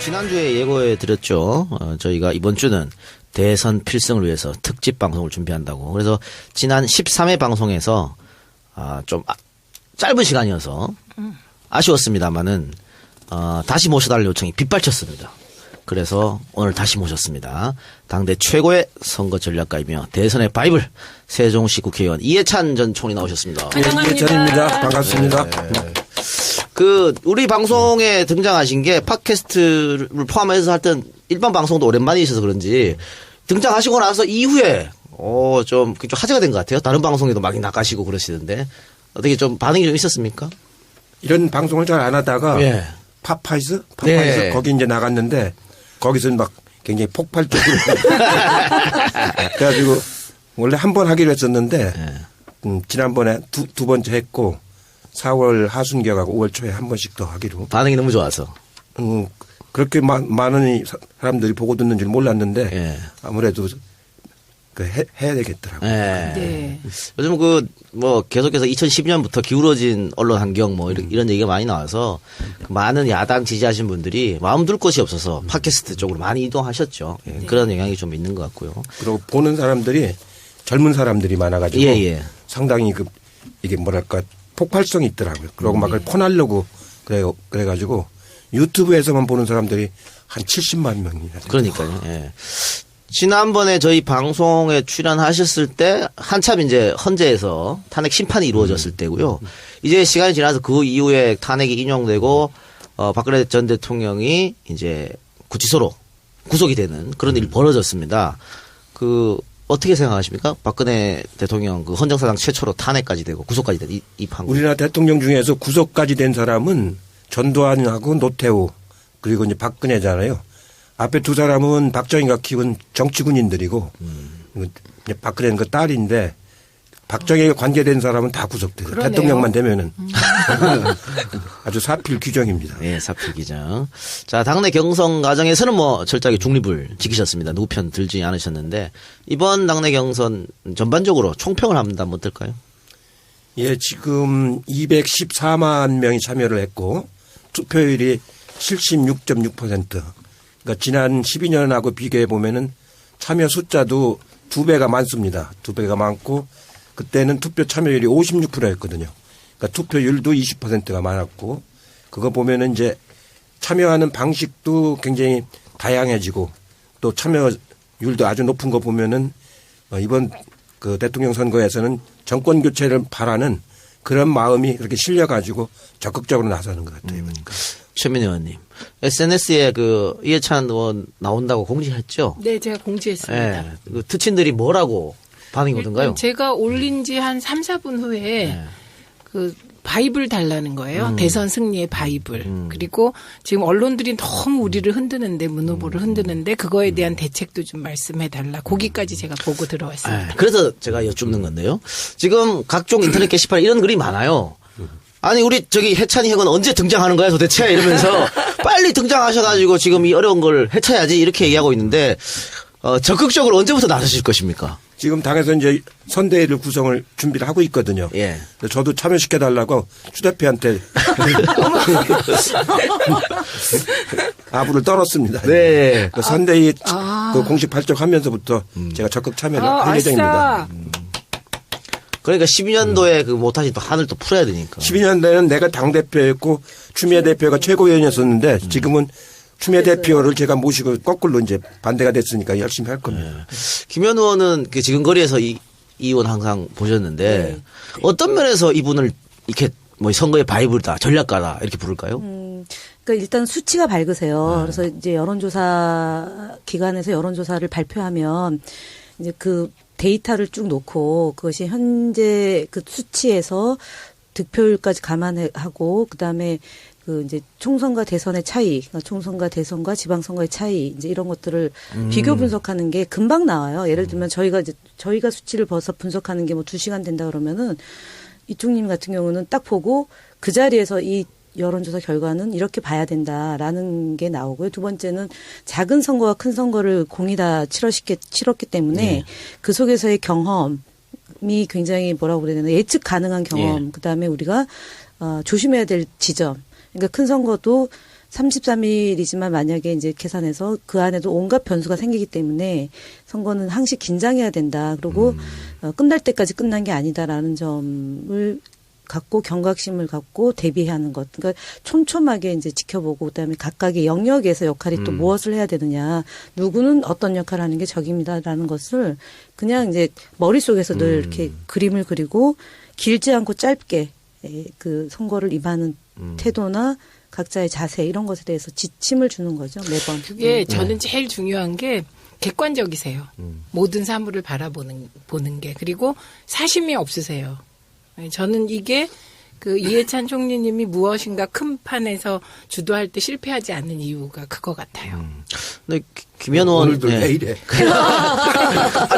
지난주에 예고해 드렸죠. 저희가 이번 주는 대선 필승을 위해서 특집 방송을 준비한다고. 그래서 지난 13회 방송에서 좀 짧은 시간이어서 아쉬웠습니다만은 다시 모셔달라는 요청이 빗발쳤습니다. 그래서 오늘 다시 모셨습니다. 당대 최고의 선거 전략가이며 대선의 바이블 세종시 국회의원 이해찬 전 총리 나오셨습니다. 네, 이해찬입니다. 반갑습니다. 네. 우리 방송에 등장하신 게 팟캐스트를 포함해서 하여튼 일반 방송도 오랜만이셔서 그런지 등장하시고 나서 이후에 좀 화제가 된 것 같아요. 다른 방송에도 막 나가시고 그러시던데 어떻게 좀 반응이 좀 있었습니까? 이런 방송을 잘 안 하다가 예. 파파이스 네. 거기 이제 나갔는데 거기서는 막 굉장히 폭발적으로 그래가지고 원래 한 번 하기로 했었는데 지난번에 두 번째 했고 4월 하순경하고 5월 초에 한 번씩 더 하기로. 반응이 너무 좋아서. 그렇게 많은 사람들이 보고 듣는 줄 몰랐는데 예. 아무래도 해야 되겠더라고요. 예. 네. 요즘 계속해서 2012년부터 기울어진 언론 환경 이런 얘기가 많이 나와서 많은 야당 지지하신 분들이 마음 둘 곳이 없어서 팟캐스트 쪽으로 많이 이동하셨죠. 예. 그런 영향이 좀 있는 것 같고요. 그리고 보는 사람들이 젊은 사람들이 많아가지고 예. 상당히 이게 뭐랄까 폭발성이 있더라고요. 그러고 막 그걸 퍼나려고 그래가지고 유튜브에서만 보는 사람들이 한 70만 명이나. 그러니까요. 예. 지난번에 저희 방송에 출연하셨을 때 한참 이제 헌재에서 탄핵 심판이 이루어졌을 때고요. 이제 시간이 지나서 그 이후에 탄핵이 인용되고 박근혜 전 대통령이 이제 구치소로 구속이 되는 그런 일이 벌어졌습니다. 어떻게 생각하십니까? 박근혜 대통령 헌정사상 최초로 탄핵까지 되고 구속까지 된 이 판결. 우리나라 대통령 중에서 구속까지 된 사람은 전두환하고 노태우 그리고 이제 박근혜잖아요. 앞에 두 사람은 박정희가 키운 정치군인들이고 박근혜는 그 딸인데 박정희에 관계된 사람은 다 구속돼요. 그러네요. 대통령만 되면은 아주 사필 규정입니다. 네, 사필 규정. 자, 당내 경선 과정에서는 철저하게 중립을 지키셨습니다. 누구 편 들지 않으셨는데 이번 당내 경선 전반적으로 총평을 한다면 어떨까요? 예, 지금 214만 명이 참여를 했고 투표율이 76.6%. 그러니까 지난 12년하고 비교해 보면은 참여 숫자도 2배가 많습니다. 2배가 많고 그때는 투표 참여율이 56%였거든요. 그러니까 투표율도 20%가 많았고 그거 보면은 이제 참여하는 방식도 굉장히 다양해지고 또 참여율도 아주 높은 거 보면은 이번 대통령 선거에서는 정권 교체를 바라는 그런 마음이 그렇게 실려가지고 적극적으로 나서는 것 같아요. 그러니까. 최민희 의원님, SNS에 이해찬 의원 나온다고 공지했죠? 네, 제가 공지했습니다. 네, 특친들이 뭐라고 반응이 오던가요? 제가 올린 지 한 3, 4분 후에 바이블 달라는 거예요. 대선 승리의 바이블. 그리고 지금 언론들이 너무 우리를 흔드는데 문 후보를 흔드는데 그거에 대한 대책도 좀 말씀해 달라. 거기까지 제가 보고 들어왔습니다. 그래서 제가 여쭙는 건데요. 지금 각종 인터넷 게시판에 이런 글이 많아요. 아니 우리 해찬이 형은 언제 등장하는 거야 도대체 이러면서 빨리 등장하셔가지고 지금 이 어려운 걸 해쳐야지 이렇게 얘기하고 있는데 적극적으로 언제부터 나서실 것입니까? 지금 당에서 이제 선대위를 구성을 준비를 하고 있거든요. 예. 저도 참여시켜달라고 추 대표한테 아부를 떨었습니다. 네. 선대위 공식 발족하면서부터 제가 적극 참여를 할 예정입니다. 그러니까 12년도에 못하신 또 한을 또 풀어야 되니까. 12년도에는 내가 당대표였고 추미애 대표가 최고위원이었었는데 지금은 추미애 대표를 제가 모시고 거꾸로 이제 반대가 됐으니까 열심히 할 겁니다. 김현 의원은 지금 거리에서 이 의원 항상 보셨는데 어떤 면에서 이분을 이렇게 선거의 바이블이다, 전략가다 이렇게 부를까요? 그러니까 일단 수치가 밝으세요. 그래서 이제 여론조사 기관에서 여론조사를 발표하면 이제 데이터를 쭉 놓고 그것이 현재 수치에서 득표율까지 감안하고 그다음에 이제 총선과 대선의 차이, 그러니까 총선과 대선과 지방선거의 차이, 이제 이런 것들을 비교 분석하는 게 금방 나와요. 예를 들면 저희가 수치를 벌써 분석하는 게 2시간 된다 그러면은 이쪽님 같은 경우는 딱 보고 그 자리에서 이 여론조사 결과는 이렇게 봐야 된다라는 게 나오고요. 두 번째는 작은 선거와 큰 선거를 공이 다 치렀기 때문에 그 속에서의 경험이 굉장히 뭐라고 그래야 되나 예측 가능한 경험. 그다음에 우리가 조심해야 될 지점. 그러니까 큰 선거도 33일이지만 만약에 이제 계산해서 그 안에도 온갖 변수가 생기기 때문에 선거는 항시 긴장해야 된다. 그리고 끝날 때까지 끝난 게 아니다라는 점을 갖고 경각심을 갖고 대비하는 것. 그러니까 촘촘하게 이제 지켜보고 그다음에 각각의 영역에서 역할이 또 무엇을 해야 되느냐. 누구는 어떤 역할을 하는 게 적입니다라는 것을 그냥 이제 머릿속에서 늘 이렇게 그림을 그리고 길지 않고 짧게 그 선거를 임하는 태도나 각자의 자세 이런 것에 대해서 지침을 주는 거죠. 매번. 그게 저는 제일 중요한 게 객관적이세요. 모든 사물을 보는 게. 그리고 사심이 없으세요. 저는 이게 그 이해찬 총리님이 무엇인가 큰 판에서 주도할 때 실패하지 않는 이유가 그거 같아요. 근데 김현 의원 오늘도 왜 이래?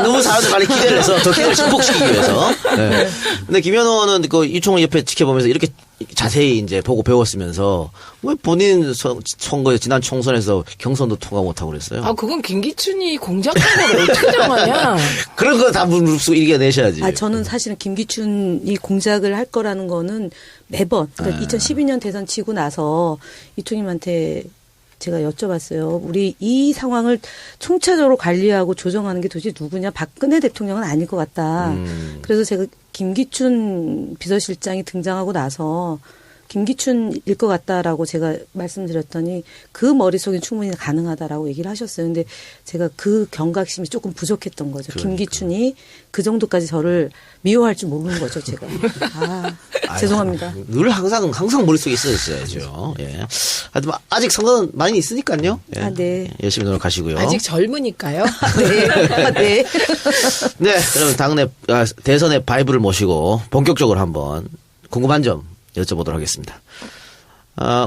너무 사람들 많이 기대를 해서 더 기대를 증폭시키기 위해서. 네. 근데 김현 의원은 그 이총을 옆에 지켜보면서 이렇게 자세히 이제 보고 배웠으면서 왜 본인 선거 지난 총선에서 경선도 통과 못하고 그랬어요? 아, 그건 김기춘이 공작한 걸 어떻게 정하냐? 그런 거 다 무릅쓰고 이겨내셔야지. 아, 저는 사실은 김기춘이 공작을 할 거라는 거는 매번, 그러니까 2012년 대선 치고 나서 이총님한테 제가 여쭤봤어요. 우리 이 상황을 총체적으로 관리하고 조정하는 게 도대체 누구냐? 박근혜 대통령은 아닐 것 같다. 그래서 제가 김기춘 비서실장이 등장하고 나서 김기춘일 것 같다라고 제가 말씀드렸더니 그 머릿속에 충분히 가능하다라고 얘기를 하셨어요. 근데 제가 그 경각심이 조금 부족했던 거죠. 그러니까. 김기춘이 그 정도까지 저를 미워할 줄 모르는 거죠, 제가. 죄송합니다. 늘 항상 머릿속에 있어야죠. 예. 하여튼 아직 선거는 많이 있으니까요. 예. 네. 열심히 노력하시고요. 아직 젊으니까요. 네. 네. 네, 그러면 당내 대선의 바이브를 모시고 본격적으로 한번 궁금한 점 여쭤보도록 하겠습니다.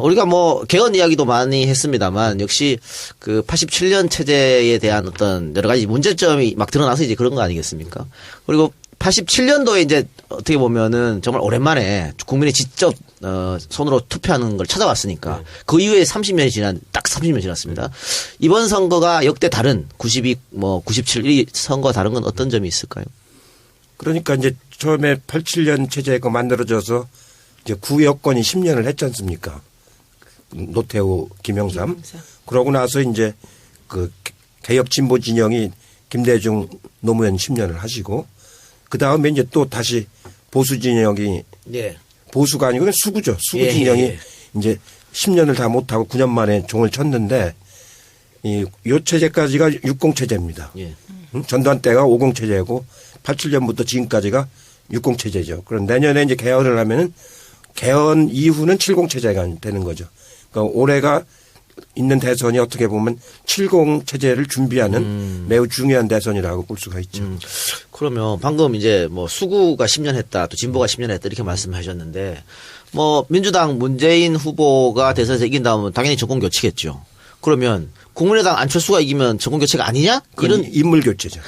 우리가 뭐 개헌 이야기도 많이 했습니다만 역시 그 87년 체제에 대한 어떤 여러 가지 문제점이 막 드러나서 이제 그런 거 아니겠습니까? 그리고 87년도에 이제 어떻게 보면은 정말 오랜만에 국민이 직접 손으로 투표하는 걸 찾아왔으니까 그 이후에 30년이 딱 30년 지났습니다. 이번 선거가 역대 다른 92, 97, 이 선거 다른 건 어떤 점이 있을까요? 그러니까 이제 처음에 87년 체제가 만들어져서 이제 구여권이 10년을 했지 않습니까? 노태우, 김영삼. 그러고 나서 이제 그 개혁 진보 진영이 김대중, 노무현 10년을 하시고 그 다음에 이제 또 다시 보수 진영이 예. 보수가 아니고 그냥 수구죠. 수구 진영이 이제 10년을 다 못하고 9년 만에 종을 쳤는데 요 체제까지가 60 체제입니다. 예. 전두환 때가 50 체제고 87년부터 지금까지가 60 체제죠. 그럼 내년에 이제 개헌을 하면은 개헌 이후는 70 체제가 되는 거죠. 그러니까 올해가 있는 대선이 어떻게 보면 70 체제를 준비하는 매우 중요한 대선이라고 볼 수가 있죠. 그러면 방금 이제 뭐 수구가 10년 했다, 또 진보가 10년 했다 이렇게 말씀하셨는데 뭐 민주당 문재인 후보가 대선에서 이긴다면 당연히 정권 교체겠죠. 그러면 국민의당 안철수가 이기면 정권 교체가 아니냐? 이런 인물 교체죠.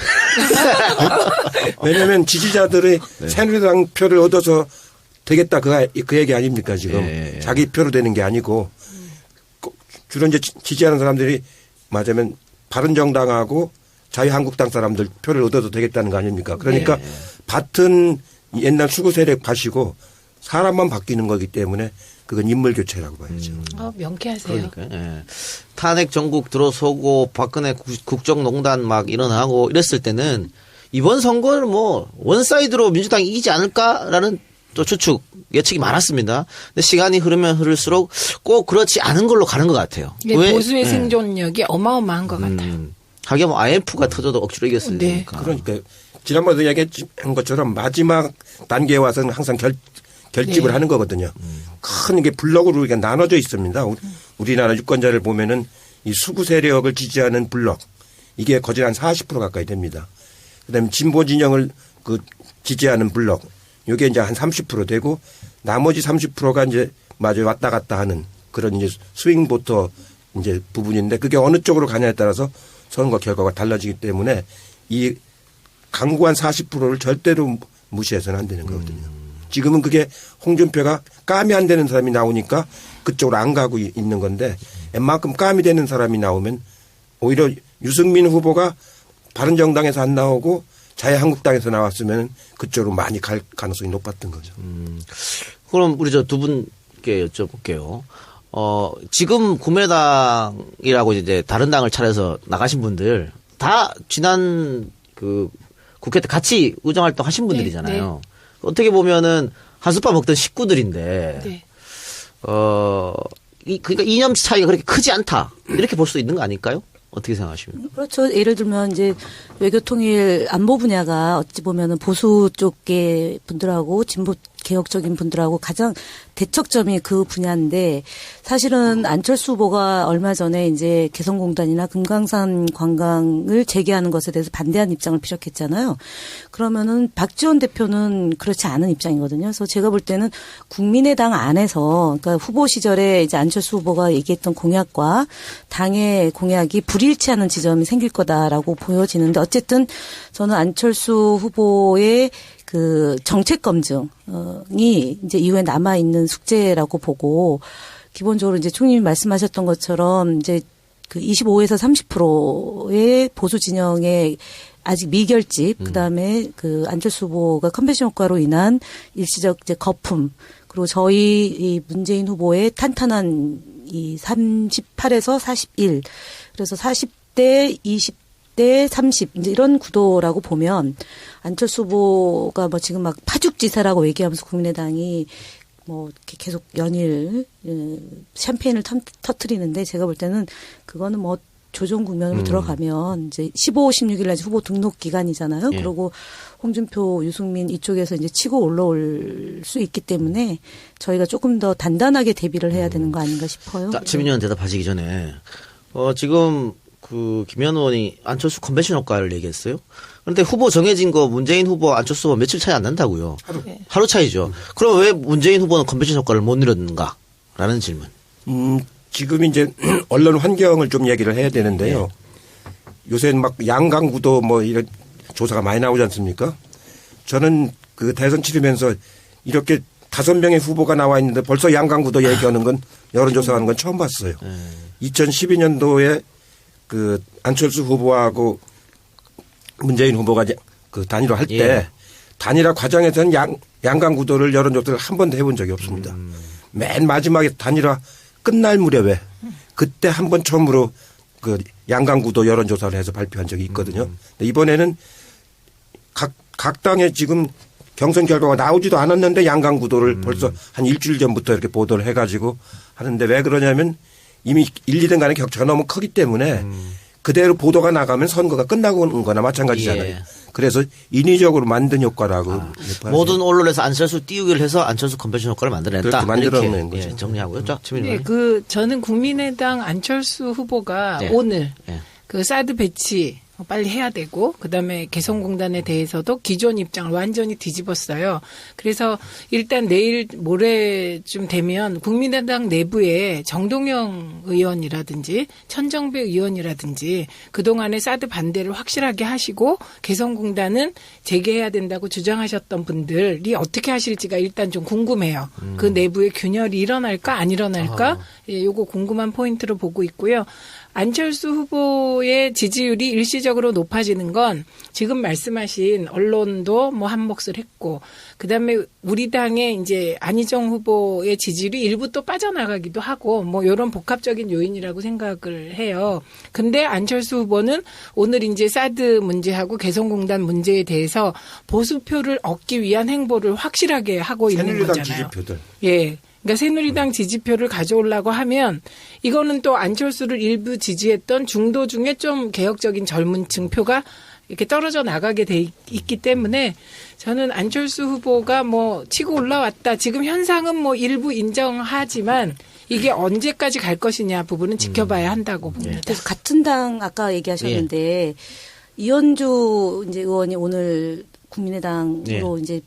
왜냐하면 지지자들의 새누리당 표를 얻어서 되겠다 그 얘기 아닙니까 지금. 예. 자기 표로 되는 게 아니고 주로 이제 지지하는 사람들이 맞으면 바른정당하고 자유한국당 사람들 표를 얻어도 되겠다는 거 아닙니까? 그러니까 밭은 옛날 수구 세력 밭이고 사람만 바뀌는 거기 때문에 그건 인물 교체라고 봐야죠. 명쾌하세요. 그러니까 예. 탄핵 전국 들어서고 박근혜 국정농단 막 일어나고 이랬을 때는 이번 선거는 뭐 원사이드로 민주당이 이기지 않을까라는 또 추측 예측이 많았습니다. 근데 시간이 흐르면 흐를수록 꼭 그렇지 않은 걸로 가는 것 같아요. 왜? 보수의 생존력이 어마어마한 것 같아요. 하긴 뭐 IMF가 터져도 억지로 이겼을 네. 테니까. 그러니까 지난번에 이야기한 것처럼 마지막 단계에 와서는 항상 결집을 하는 거거든요. 큰 게 블록으로 우리가 나눠져 있습니다. 우리나라 유권자를 보면은 이 수구 세력을 지지하는 블록 이게 거의 한 40% 가까이 됩니다. 그다음에 진보 진영을 그 지지하는 블록 이게 이제 한 30% 되고 나머지 30%가 이제 마저 왔다 갔다 하는 그런 이제 스윙 보터 이제 부분인데 그게 어느 쪽으로 가냐에 따라서 선거 결과가 달라지기 때문에 이 강구한 40%를 절대로 무시해서는 안 되는 거거든요. 지금은 그게 홍준표가 감이 안 되는 사람이 나오니까 그쪽으로 안 가고 있는 건데 웬만큼 감이 되는 사람이 나오면 오히려 유승민 후보가 바른정당에서 안 나오고 자유한국당에서 나왔으면 그쪽으로 많이 갈 가능성이 높았던 거죠. 그럼 우리 저 두 분께 여쭤볼게요. 지금 국민의당이라고 이제 다른 당을 차려서 나가신 분들 다 지난 그 국회 때 같이 의정활동 하신 분들이잖아요. 어떻게 보면은 한솥밥 먹던 식구들인데, 네. 그러니까 이념 차이가 그렇게 크지 않다. 이렇게 볼 수 있는 거 아닐까요? 어떻게 생각하십니까? 그렇죠. 예를 들면 이제 외교통일 안보 분야가 어찌 보면은 보수 쪽의 분들하고 진보 개혁적인 분들하고 가장 대척점이 그 분야인데 사실은 안철수 후보가 얼마 전에 이제 개성공단이나 금강산 관광을 재개하는 것에 대해서 반대하는 입장을 피력했잖아요. 그러면은 박지원 대표는 그렇지 않은 입장이거든요. 그래서 제가 볼 때는 국민의당 안에서 그러니까 후보 시절에 이제 안철수 후보가 얘기했던 공약과 당의 공약이 불일치하는 지점이 생길 거다라고 보여지는데 어쨌든 저는 안철수 후보의 그 정책 검증이 이제 이후에 남아 있는 숙제라고 보고 기본적으로 이제 총님이 말씀하셨던 것처럼 이제 그 25에서 30%의 보수 진영의 아직 미결집 그다음에 그 안철수 후보가 컨벤션 효과로 인한 일시적 이제 거품 그리고 저희 이 문재인 후보의 탄탄한 이 38에서 41 그래서 40대 20대 30 이제 이런 구도라고 보면 안철수 후보가 뭐 지금 막 파죽지세라고 얘기하면서 국민의당이 뭐 이렇게 계속 연일 샴페인을 터뜨리는데 제가 볼 때는 그거는 뭐 조정 국면으로 들어가면 이제 15, 16일 날 후보 등록 기간이잖아요. 예. 그리고 홍준표, 유승민 이쪽에서 이제 치고 올라올 수 있기 때문에 저희가 조금 더 단단하게 대비를 해야 되는 거 아닌가 싶어요. 자, 최민희 의원 대답하시기 전에 지금 그 김현 의원이 안철수 컨벤션 효과를 얘기했어요. 그런데 후보 정해진 거 문재인 후보 안철수 후보 며칠 차이 안 난다고요. 하루 차이죠. 그럼 왜 문재인 후보는 컨벤션 효과를 못 누렸는가라는 질문. 지금 이제 언론 환경을 좀 얘기를 해야 되는데요. 요새는 막 양강구도 뭐 이런 조사가 많이 나오지 않습니까? 저는 그 대선 치르면서 이렇게 5명의 후보가 나와 있는데 벌써 양강구도 얘기하는 건 여론조사하는 건 처음 봤어요. 2012년도에 그 안철수 후보하고 문재인 후보가 그 단일화 할 때 단일화 과정에서는 양강구도를 여론조사를 한 번도 해본 적이 없습니다. 맨 마지막에 단일화 끝날 무렵에 그때 한 번 처음으로 그 양강구도 여론조사를 해서 발표한 적이 있거든요. 근데 이번에는 각 당에 지금 경선 결과가 나오지도 않았는데 양강구도를 벌써 한 일주일 전부터 이렇게 보도를 해가지고 하는데 왜 그러냐면 이미 1, 2등 간의 격차가 너무 크기 때문에 그대로 보도가 나가면 선거가 끝나고 거나 마찬가지잖아요. 예. 그래서 인위적으로 만든 효과라고. 모든 언론에서 안철수 띄우기를 해서 안철수 컨벤션 효과를 만들어냈다. 그렇게 만들어낸 이렇게, 거죠. 예, 정리하고요. 자, 최민희 네, 의원. 저는 국민의당 안철수 후보가 네. 오늘 네. 그 사드 배치 빨리 해야 되고 그다음에 개성공단에 대해서도 기존 입장을 완전히 뒤집었어요. 그래서 일단 내일 모레쯤 되면 국민의당 내부에 정동영 의원이라든지 천정배 의원이라든지 그동안의 사드 반대를 확실하게 하시고 개성공단은 재개해야 된다고 주장하셨던 분들이 어떻게 하실지가 일단 좀 궁금해요. 그 내부의 균열이 일어날까 안 일어날까 예, 요거 궁금한 포인트로 보고 있고요. 안철수 후보의 지지율이 일시적으로 높아지는 건 지금 말씀하신 언론도 뭐 한 몫을 했고 그다음에 우리 당의 이제 안희정 후보의 지지율이 일부 또 빠져나가기도 하고 뭐 이런 복합적인 요인이라고 생각을 해요. 근데 안철수 후보는 오늘 이제 사드 문제하고 개성공단 문제에 대해서 보수표를 얻기 위한 행보를 확실하게 하고 있는 새누리당 거잖아요. 지지표들. 예. 그러니까 새누리당 지지표를 가져오려고 하면 이거는 또 안철수를 일부 지지했던 중도 중에 좀 개혁적인 젊은 층 표가 이렇게 떨어져 나가게 돼 있기 때문에 저는 안철수 후보가 뭐 치고 올라왔다. 지금 현상은 뭐 일부 인정하지만 이게 언제까지 갈 것이냐 부분은 지켜봐야 한다고 봅니다. 그래서 같은 당 아까 얘기하셨는데 이현주 이제 의원이 오늘 국민의당으로 이제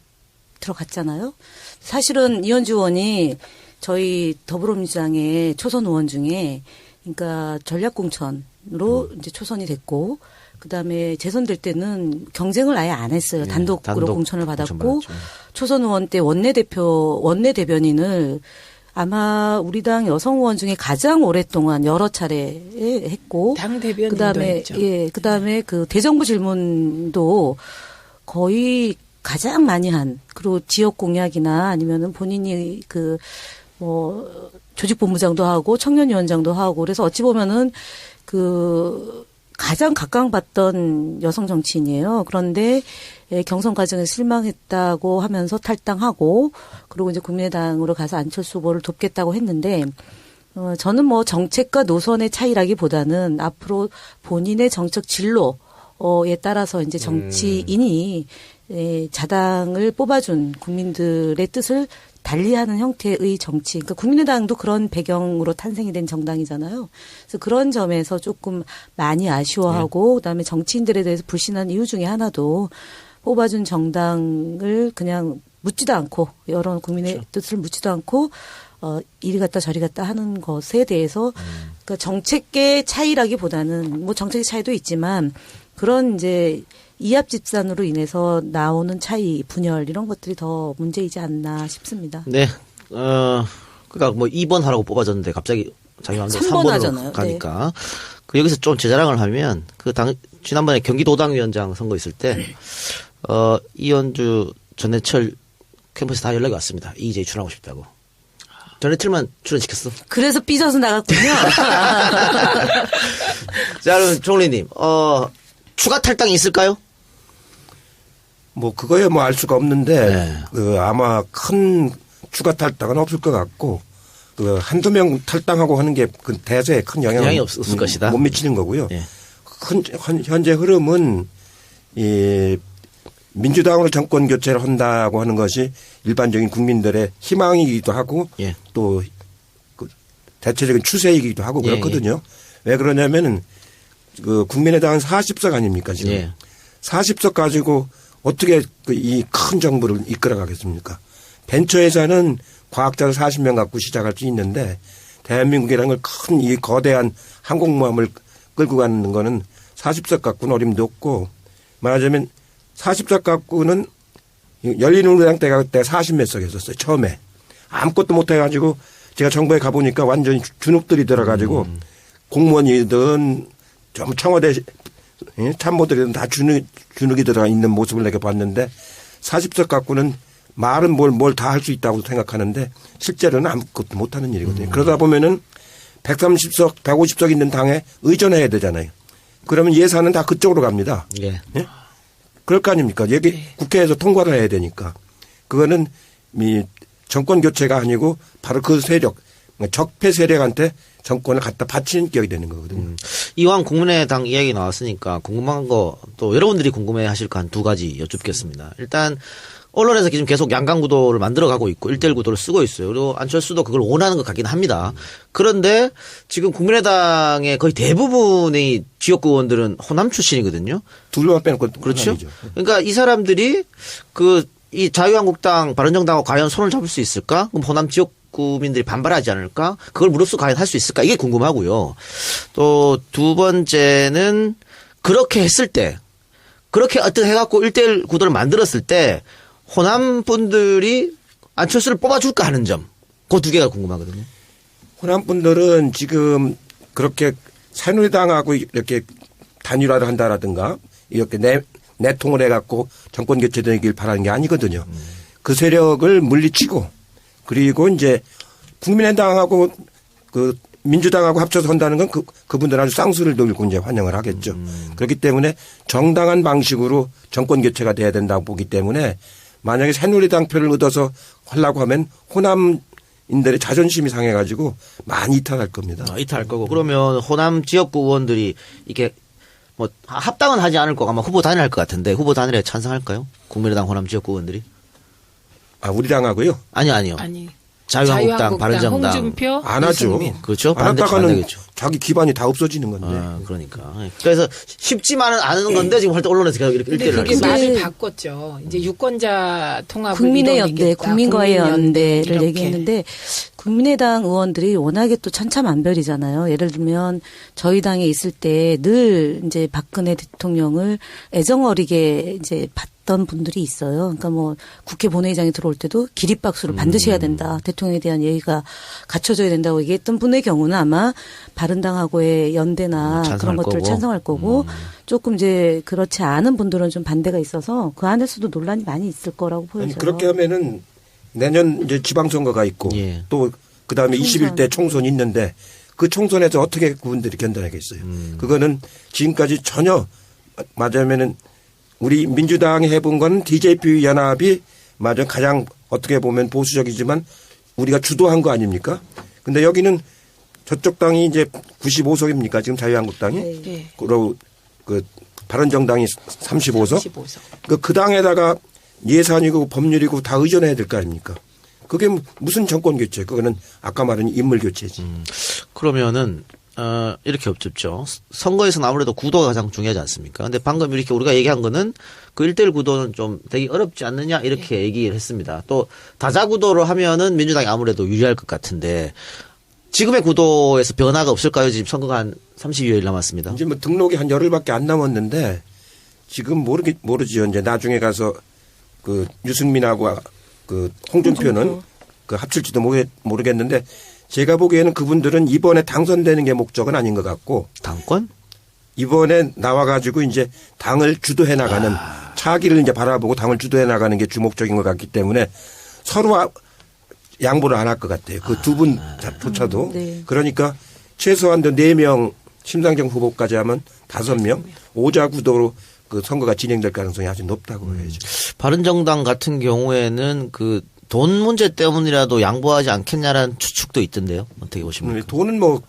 들어갔잖아요. 사실은 이현주 의원이 저희 더불어민주당의 초선 의원 중에 그러니까 전략공천으로 이제 초선이 됐고 그다음에 재선될 때는 경쟁을 아예 안 했어요. 단독으로 공천을 받았고 초선 의원 때 원내대변인을 아마 우리 당 여성 의원 중에 가장 오랫동안 여러 차례 했고 당 대변인도 그다음에 했죠. 그다음에 그 대정부 질문도 거의 가장 많이 한 그리고 지역 공약이나 아니면은 본인이 그 뭐 조직본부장도 하고 청년위원장도 하고 그래서 어찌 보면은 그 가장 각광받던 여성 정치인이에요. 그런데 경선 과정에서 실망했다고 하면서 탈당하고 그리고 이제 국민의당으로 가서 안철수 후보를 돕겠다고 했는데 저는 뭐 정책과 노선의 차이라기보다는 앞으로 본인의 정책 진로에 따라서 이제 정치인이 자당을 뽑아준 국민들의 뜻을 달리하는 형태의 정치. 그러니까 국민의당도 그런 배경으로 탄생이 된 정당이잖아요. 그래서 그런 점에서 조금 많이 아쉬워하고 그다음에 정치인들에 대해서 불신한 이유 중에 하나도 뽑아준 정당을 그냥 묻지도 않고 여러 국민의 그렇죠. 뜻을 묻지도 않고 이리 갔다 저리 갔다 하는 것에 대해서 그러니까 정책의 차이라기보다는 뭐 정책의 차이도 있지만 그런 이제 이합집산으로 인해서 나오는 차이, 분열 이런 것들이 더 문제이지 않나 싶습니다. 네. 그러니까 뭐 2번 하라고 뽑아줬는데 갑자기 자기 마음대로 3번으로 하잖아요. 가니까 그 여기서 좀 제 자랑을 하면 그 지난번에 경기도당위원장 선거 있을 때 이현주 전해철 캠퍼스 다 연락이 왔습니다. 이제 출연하고 싶다고. 전해철만 출연시켰어. 그래서 삐져서 나갔군요. 자, 그럼 총리님, 추가 탈당이 있을까요? 뭐 그거야 뭐 알 수가 없는데 네. 아마 큰 추가 탈당은 없을 것 같고 한두 명 탈당하고 하는 게 그 대세에 큰 영향이 없을 것이다. 못 미치는 거고요. 네. 현재 흐름은 이 민주당으로 정권 교체를 한다고 하는 것이 일반적인 국민들의 희망이기도 하고 예. 또 그 대체적인 추세이기도 하고 그렇거든요. 왜 그러냐면은 그 국민의당은 40석 아닙니까 지금. 예. 40석 가지고 어떻게 이 큰 정부를 이끌어가겠습니까? 벤처회사는 과학자를 40명 갖고 시작할 수 있는데 대한민국이라는 걸 큰 이 거대한 항공모함을 끌고 가는 거는 40석 갖고는 어림도 없고 말하자면 40석 갖고는 열린우리당 때가 그때 40몇 석 했었어요. 처음에. 아무것도 못 해가지고 제가 정부에 가보니까 완전히 주눅들이 들어가지고 공무원이든 좀 청와대 참모들이든 다 주눅이 들어가 있는 모습을 내가 봤는데 40석 갖고는 말은 뭘 다 할 수 있다고 생각하는데 실제로는 아무것도 못하는 일이거든요. 그러다 보면은 130석, 150석 있는 당에 의존해야 되잖아요. 그러면 예산은 다 그쪽으로 갑니다. 예. 예? 그럴 거 아닙니까? 여기 국회에서 통과를 해야 되니까. 그거는 이 정권 교체가 아니고 바로 그 세력, 적폐 세력한테 정권을 갖다 바치는 격이 되는 거거든요. 이왕 국민의당 이야기 나왔으니까 궁금한 거 또 여러분들이 궁금해 하실 거 한 두 가지 여쭙겠습니다. 일단 언론에서 지금 계속 양강 구도를 만들어가고 있고 1대1 구도를 쓰고 있어요. 그리고 안철수도 그걸 원하는 것 같긴 합니다. 그런데 지금 국민의당의 거의 대부분의 지역구 의원들은 호남 출신이거든요. 둘만 빼놓고 그렇죠. 호남이죠. 그러니까 이 사람들이 이 자유한국당, 바른정당하고 과연 손을 잡을 수 있을까? 그럼 호남 지역구민들이 반발하지 않을까? 그걸 무릅쓰고 과연 할 수 있을까? 이게 궁금하고요. 또 두 번째는 그렇게 했을 때, 그렇게 어떻게 해갖고 1대1 구도를 만들었을 때 호남 분들이 안철수를 뽑아줄까 하는 점. 그 두 개가 궁금하거든요. 호남 분들은 지금 그렇게 새누리당하고 이렇게 단일화를 한다라든가 이렇게 내통을 해갖고 정권 교체되길 바라는 게 아니거든요. 그 세력을 물리치고 그리고 이제 국민의당하고 그 민주당하고 합쳐서 한다는 건 그분들 아주 쌍수를 돌리고 이제 환영을 하겠죠. 그렇기 때문에 정당한 방식으로 정권 교체가 돼야 된다고 보기 때문에 만약에 새누리당 표를 얻어서 하려고 하면 호남인들의 자존심이 상해가지고 많이 이탈할 겁니다. 이탈할 거고. 그러면 호남 지역구 의원들이 이게 뭐 합당은 하지 않을 거고 아마 후보 단일할 것 같은데 후보 단일에 찬성할까요? 국민의당 호남 지역구 의원들이? 아, 우리 당하고요? 아니요. 아니. 자유한국당, 바른정당. 홍준표, 안 하죠. 유승민. 그렇죠. 안 했다가는 반대겠죠. 자기 기반이 다 없어지는 건데. 그러니까. 그래서 쉽지만은 않은 건데 지금 할 때 언론에서 계속 이렇게 근데 일대를 그게 하고 있어요. 말을 바꿨죠. 이제 유권자 통합을 국민의 연대, 이뤄내겠다. 국민과의 연대를 이렇게. 얘기했는데 국민의당 의원들이 워낙에 또 천차만별이잖아요. 예를 들면 저희 당에 있을 때 늘 이제 박근혜 대통령을 애정어리게 이제 봤던 분들이 있어요. 그러니까 뭐 국회 본회의장에 들어올 때도 기립박수를 반드시 해야 된다. 대통령에 대한 예의가 갖춰져야 된다고 얘기했던 분의 경우는 아마 바른당하고의 연대나 그런 것들을 찬성할 거고 조금 이제 그렇지 않은 분들은 좀 반대가 있어서 그 안에서도 논란이 많이 있을 거라고 보여져요. 아니, 그렇게 하면은 내년 이제 지방선거가 있고 예. 또 그다음에 21대 총선이 있는데 그 총선에서 어떻게 그분들이 견뎌내겠어요. 그거는 지금까지 전혀 맞으면은 우리 민주당이 해본 건 DJP 연합이 맞아 가장 어떻게 보면 보수적이지만 우리가 주도한 거 아닙니까? 근데 여기는 저쪽 당이 이제 95석입니까? 지금 자유한국당이? 네. 그리고 그 바른정당이 35석? 35석. 그 당에다가 예산이고 법률이고 다 의존해야 될 거 아닙니까? 그게 무슨 정권 교체? 그거는 아까 말한 인물 교체지. 그러면은 이렇게 없죠. 선거에서는 아무래도 구도가 가장 중요하지 않습니까? 근데 방금 이렇게 우리가 얘기한 거는 그 1대1 구도는 좀 되게 어렵지 않느냐 이렇게 얘기를 했습니다. 또 다자 구도로 하면은 민주당이 아무래도 유리할 것 같은데 지금의 구도에서 변화가 없을까요? 지금 선거가 한 30여일 남았습니다. 이제 뭐 등록이 한 열흘밖에 안 남았는데 지금 모르지요. 이제 나중에 가서 그 유승민하고 그 홍준표는 그 합칠지도 모르겠는데 제가 보기에는 그분들은 이번에 당선되는 게 목적은 아닌 것 같고 당권? 이번에 나와가지고 이제 당을 주도해 나가는 차기를 이제 바라보고 당을 주도해 나가는 게 주목적인 것 같기 때문에 서로 양보를 안 할 것 같아요. 그 두 분조차도. 네. 그러니까 최소한도 4명 심상정 후보까지 하면 5명 오자 구도로 그 선거가 진행될 가능성이 아주 높다고 해야죠. 바른정당 같은 경우에는 그 돈 문제 때문이라도 양보하지 않겠냐라는 추측도 있던데요. 어떻게 보십니까? 돈은 뭐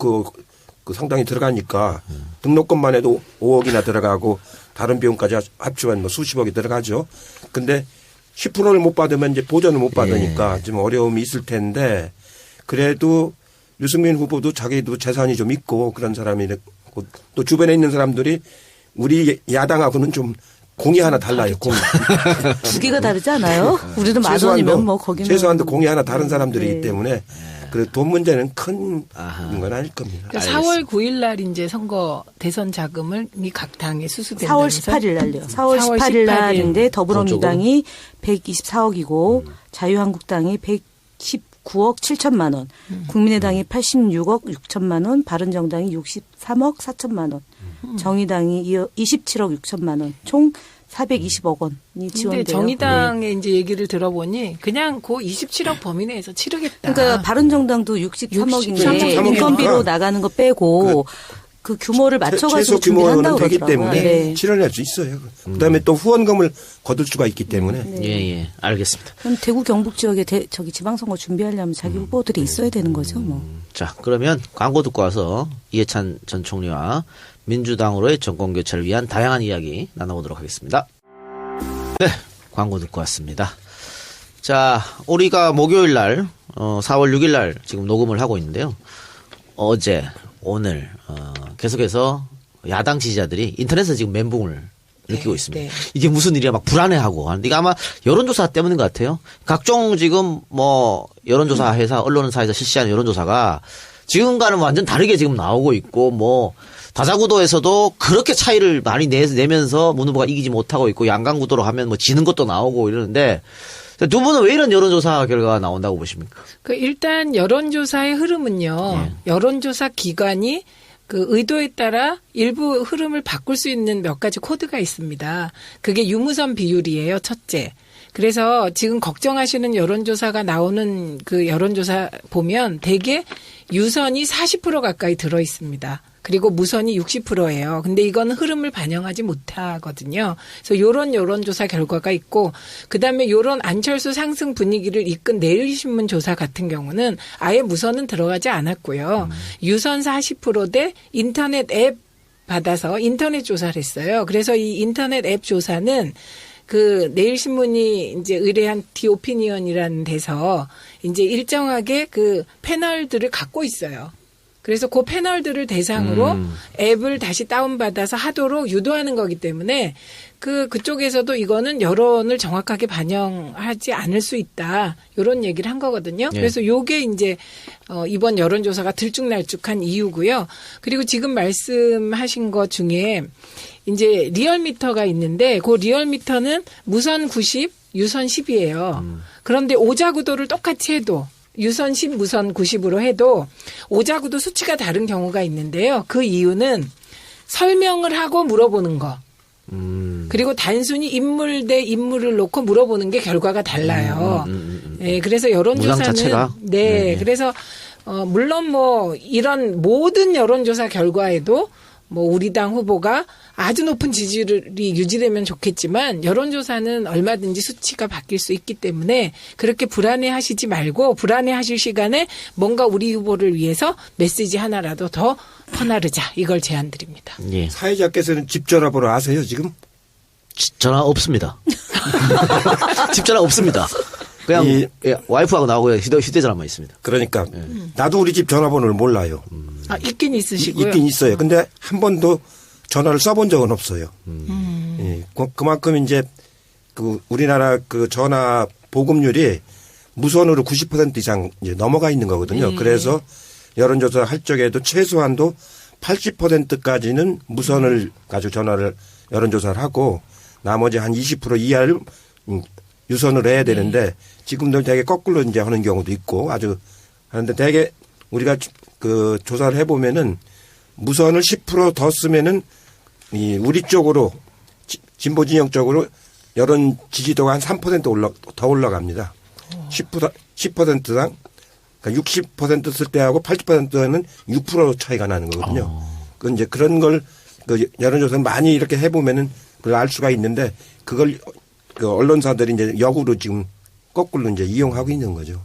그 상당히 들어가니까 등록금만 해도 5억이나 들어가고 다른 비용까지 합치면 뭐 수십억이 들어가죠. 근데 10%를 못 받으면 이제 보전을 못 받으니까 좀 어려움이 있을 텐데 그래도 유승민 후보도 자기도 재산이 좀 있고 그런 사람이고 또 주변에 있는 사람들이 우리 야당하고는 좀 공이 하나 달라요. 공. 두 개가 다르지 않아요? 우리는 만 원이면 뭐 거기는 최소한도 공이 하나 다른 사람들이기 네. 때문에 그 돈 문제는 큰 건 아닐 겁니다. 그러니까 4월 9일 날 이제 선거 대선 자금을 각 당에 4월 수수된다면서 18일 날요. 4월 4월 18일 날인데 더불어민주당이 124억이고 자유한국당이 119억 7천만 원, 국민의당이 86억 6천만 원, 바른정당이 63억 4천만 원, 정의당이 27억 6천만 원, 총 420억 원이 근데 지원돼요. 정의당의 이제 얘기를 들어보니 그냥 그 27억 범위 내에서 치르겠다. 그러니까 바른정당도 63억인데 63억 인건비로 이니까. 나가는 거 빼고 그 규모를 맞춰가지고 최소 규모는 준비한다고 되기 그러더라고요. 때문에 네. 실현할 수 있어요. 그다음에 또 후원금을 거둘 수가 있기 때문에 예, 알겠습니다. 그럼 대구 경북 지역에 저기 지방선거 준비하려면 자기 후보들이 있어야 되는 거죠, 뭐. 자, 그러면 광고 듣고 와서 이해찬 전 총리와 민주당으로의 정권 교체를 위한 다양한 이야기 나눠보도록 하겠습니다. 네, 광고 듣고 왔습니다. 자, 우리가 목요일 날, 4월 6일 날 지금 녹음을 하고 있는데요. 어제, 오늘, 계속해서 야당 지지자들이 인터넷에서 지금 멘붕을 느끼고 있습니다. 네. 이게 무슨 일이야 막 불안해하고 하는데 이게 아마 여론조사 때문인 것 같아요. 각종 지금 뭐 여론조사 회사, 언론사에서 실시하는 여론조사가 지금과는 완전 다르게 지금 나오고 있고 뭐 다자구도에서도 그렇게 차이를 많이 내면서 문 후보가 이기지 못하고 있고 양강구도로 하면 뭐 지는 것도 나오고 이러는데 두 분은 왜 이런 여론조사 결과가 나온다고 보십니까? 그 일단 여론조사의 흐름은요. 여론조사 기관이 그 의도에 따라 일부 흐름을 바꿀 수 있는 몇 가지 코드가 있습니다. 그게 유무선 비율이에요. 첫째. 그래서 지금 걱정하시는 여론조사가 나오는 그 여론조사 보면 대개 유선이 40% 가까이 들어 있습니다. 그리고 무선이 60%예요. 근데 이건 흐름을 반영하지 못하거든요. 그래서 요런 여론조사 결과가 있고 그다음에 요런 안철수 상승 분위기를 이끈 내일신문 조사 같은 경우는 아예 무선은 들어가지 않았고요. 유선 40% 대 인터넷 앱 받아서 인터넷 조사를 했어요. 그래서 이 인터넷 앱 조사는 그 내일신문이 이제 의뢰한 디오피니언이라는 데서 이제 일정하게 그 패널들을 갖고 있어요. 그래서 그 패널들을 대상으로 앱을 다시 다운받아서 하도록 유도하는 거기 때문에 그쪽에서도 이거는 여론을 정확하게 반영하지 않을 수 있다. 이런 얘기를 한 거거든요. 네. 그래서 요게 이제 이번 여론조사가 들쭉날쭉한 이유고요. 그리고 지금 말씀하신 것 중에 이제 리얼미터가 있는데 그 리얼미터는 무선 90, 유선 10이에요. 그런데 오자구도를 똑같이 해도 유선 10, 무선 90으로 해도 오자구도 수치가 다른 경우가 있는데요. 그 이유는 설명을 하고 물어보는 거. 그리고 단순히 인물 대 인물을 놓고 물어보는 게 결과가 달라요. 네, 그래서 무당 여론조사는 자체가? 네, 네. 그래서 물론 뭐 이런 모든 여론조사 결과에도 뭐 우리 당 후보가 아주 높은 지지율이 유지되면 좋겠지만 여론조사는 얼마든지 수치가 바뀔 수 있기 때문에 그렇게 불안해하시지 말고 불안해하실 시간에 뭔가 우리 후보를 위해서 메시지 하나라도 더 퍼나르자 이걸 제안드립니다. 예. 사회자께서는 집 전화번호 아세요 지금? 전화 없습니다. 집 전화 없습니다. 그냥 예, 와이프하고 나하고 휴대전화만 있습니다. 그러니까 나도 우리 집 전화번호를 몰라요. 아, 있긴 있으시고요. 있긴 있어요. 근데 한 번도 전화를 써본 적은 없어요. 예, 그만큼 이제 그 우리나라 그 전화 보급률이 무선으로 90% 이상 이제 넘어가 있는 거거든요. 그래서 여론조사 할 적에도 최소한도 80%까지는 무선을 가지고 전화를 여론조사를 하고 나머지 한 20% 이하를 유선으로 해야 되는데 지금도 되게 거꾸로 이제 하는 경우도 있고 아주 하는데 되게 우리가 그 조사를 해보면은 무선을 10% 더 쓰면은 이 우리 쪽으로 진보 진영 쪽으로 여론 지지도가 한 3% 더 올라갑니다. 10%당 그러니까 60% 쓸 때하고 80%는 6% 차이가 나는 거거든요. 그 이제 그런 걸 그 여론조사는 많이 이렇게 해보면은 그걸 알 수가 있는데 그걸 그 언론사들이 이제 역으로 지금 거꾸로 이제 이용하고 있는 거죠.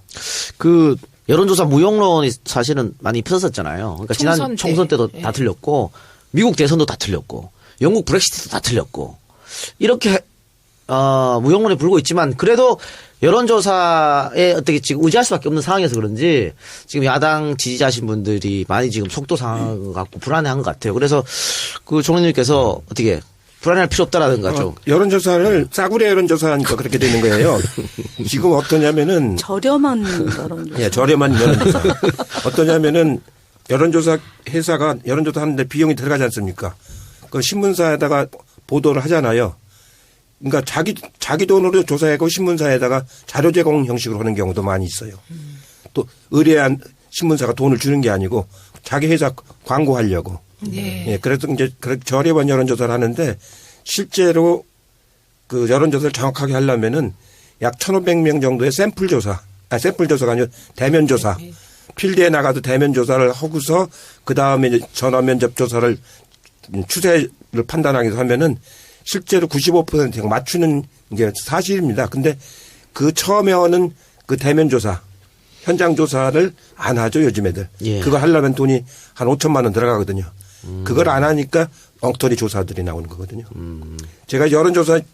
그 여론조사 무용론이 사실은 많이 펴졌었잖아요. 그러니까 지난 총선 때도 다 틀렸고 미국 대선도 다 틀렸고 영국 브렉시트도 다 틀렸고 이렇게 무용론에 불고 있지만 그래도 여론조사에 어떻게 지금 의지할 수밖에 없는 상황에서 그런지 지금 야당 지지자신 분들이 많이 지금 속도 상황 갖고 불안해한 것 같아요. 그래서 그 총리님께서 어떻게 불안할 필요 없다라든가 좀. 여론조사를 싸구려 여론조사하니까 그렇게 되는 거예요. 지금 어떠냐면은. 저렴한 여론조사. 예, 저렴한 여론조사. 어떠냐면은 여론조사 회사가 여론조사 하는데 비용이 들어가지 않습니까? 그 신문사에다가 보도를 하잖아요. 그러니까 자기 돈으로 조사하고 신문사에다가 자료 제공 형식으로 하는 경우도 많이 있어요. 또 의뢰한 신문사가 돈을 주는 게 아니고 자기 회사 광고하려고. 예, 그래서 이제 저렴한 여론조사를 하는데 실제로 그 여론조사를 정확하게 하려면은 약 1,500명 정도의 샘플조사가 아니고 대면조사. 필드에 나가서 대면조사를 하고서 그 다음에 이제 전화면접 조사를 추세를 판단하기 위해서 하면은 실제로 95% 맞추는 게 사실입니다. 근데 그 처음에 하는 그 대면조사, 현장조사를 안 하죠, 요즘 애들. 예. 그거 하려면 돈이 한 5천만 원 들어가거든요. 그걸 안 하니까 엉터리 조사들이 나오는 거거든요. 제가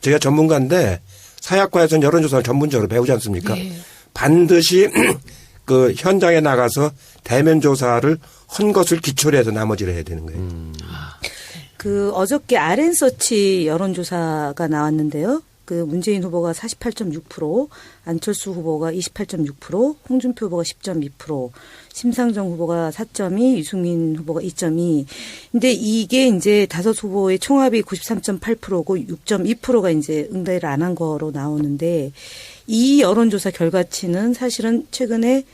제가 전문가인데 사약과에서는 여론조사를 전문적으로 배우지 않습니까? 네. 반드시 그 현장에 나가서 대면조사를 한 것을 기초로 해서 나머지를 해야 되는 거예요. 그 어저께 RN서치 여론조사가 나왔는데요. 그 문재인 후보가 48.6%, 안철수 후보가 28.6%, 홍준표 후보가 10.2%, 심상정 후보가 4.2%, 유승민 후보가 2.2%. 근데 이게 이제 다섯 후보의 총합이 93.8%고 6.2%가 이제 응대를 안 한 거로 나오는데 이 여론조사 결과치는 사실은 최근에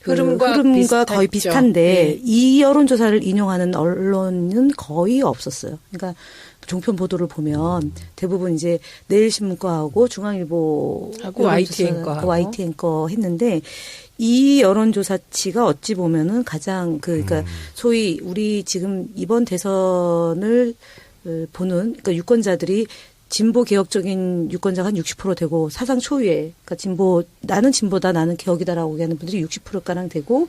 흐름과 거의 비슷한데 네. 이 여론조사를 인용하는 언론은 거의 없었어요. 그러니까 종편 보도를 보면 대부분 이제 내일신문 거하고 중앙일보하고 YTN 거 했는데 이 여론조사치가 어찌 보면은 가장 그러니까 소위 우리 지금 이번 대선을 보는 그러니까 유권자들이 진보 개혁적인 유권자가 한 60% 되고 사상 초유의 그러니까 나는 진보다 나는 개혁이다라고 얘기하는 분들이 60%가량 되고